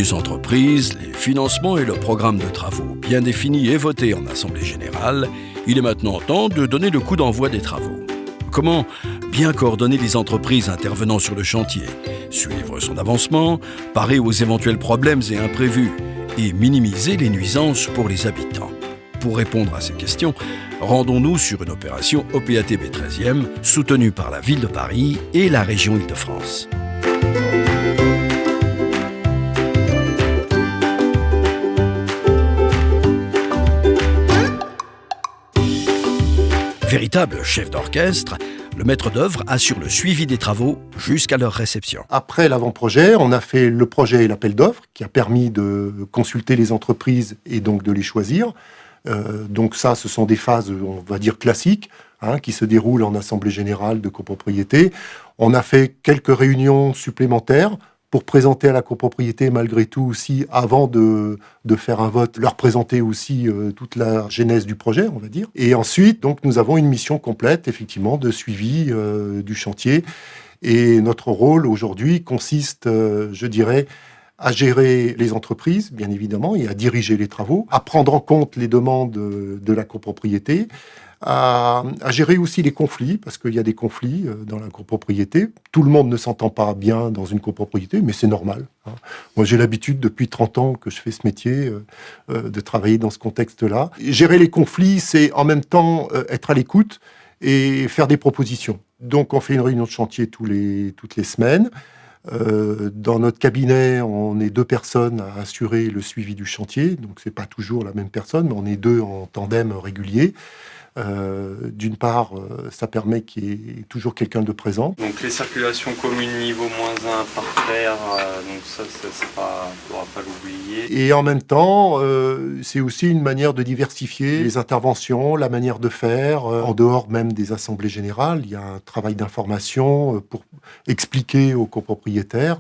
Les entreprises, les financements et le programme de travaux bien définis et votés en Assemblée générale, il est maintenant temps de donner le coup d'envoi des travaux. Comment bien coordonner les entreprises intervenant sur le chantier, suivre son avancement, parer aux éventuels problèmes et imprévus et minimiser les nuisances pour les habitants. Pour répondre à ces questions, rendons-nous sur une opération OPATB 13e soutenue par la Ville de Paris et la région Île-de-France. Véritable chef d'orchestre, le maître d'œuvre assure le suivi des travaux jusqu'à leur réception. Après l'avant-projet, on a fait le projet et l'appel d'offres qui a permis de consulter les entreprises et donc de les choisir. Donc ça, ce sont des phases, on va dire, classiques, qui se déroulent en assemblée générale de copropriété. On a fait quelques réunions supplémentaires pour présenter à la copropriété, malgré tout aussi, avant de faire un vote, leur présenter aussi toute la genèse du projet, on va dire. Et ensuite, donc, nous avons une mission complète, effectivement, de suivi du chantier. Et notre rôle aujourd'hui consiste, je dirais, à gérer les entreprises, bien évidemment, et à diriger les travaux, à prendre en compte les demandes de la copropriété, à gérer aussi les conflits, parce qu'il y a des conflits dans la copropriété. Tout le monde ne s'entend pas bien dans une copropriété, mais c'est normal. Moi, j'ai l'habitude, depuis 30 ans que je fais ce métier, de travailler dans ce contexte-là. Gérer les conflits, c'est en même temps être à l'écoute et faire des propositions. Donc, on fait une réunion de chantier toutes les semaines. Dans notre cabinet, on est 2 personnes à assurer le suivi du chantier. Donc, c'est pas toujours la même personne, mais on est 2 en tandem régulier. D'une part, ça permet qu'il y ait toujours quelqu'un de présent. Donc les circulations communes niveau -1 par paire, donc ça c'est pas, on ne pourra pas l'oublier. Et en même temps, c'est aussi une manière de diversifier les interventions, la manière de faire. En dehors même des assemblées générales, il y a un travail d'information pour expliquer aux copropriétaires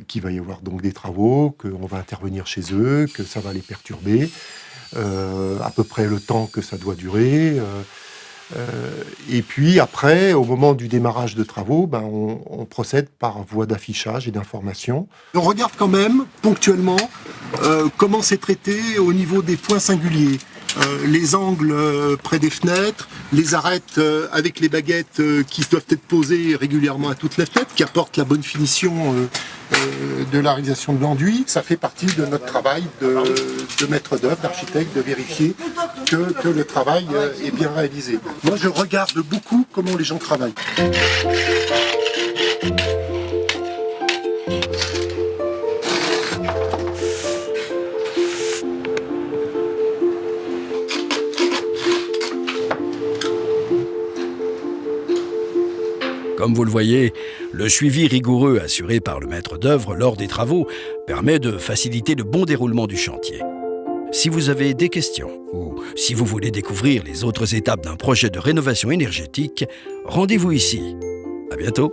qu'il va y avoir donc des travaux, qu'on va intervenir chez eux, que ça va les perturber. À peu près le temps que ça doit durer. Et puis après, au moment du démarrage de travaux, on procède par voie d'affichage et d'information. On regarde quand même, ponctuellement, comment c'est traité au niveau des points singuliers. Les angles près des fenêtres, les arêtes avec les baguettes qui doivent être posées régulièrement à toutes les fenêtres, qui apportent la bonne finition de la réalisation de l'enduit. Ça fait partie de notre travail de maître d'œuvre, d'architecte, de vérifier que le travail est bien réalisé. Moi, je regarde beaucoup comment les gens travaillent. Comme vous le voyez, le suivi rigoureux assuré par le maître d'œuvre lors des travaux permet de faciliter le bon déroulement du chantier. Si vous avez des questions ou si vous voulez découvrir les autres étapes d'un projet de rénovation énergétique, rendez-vous ici. À bientôt.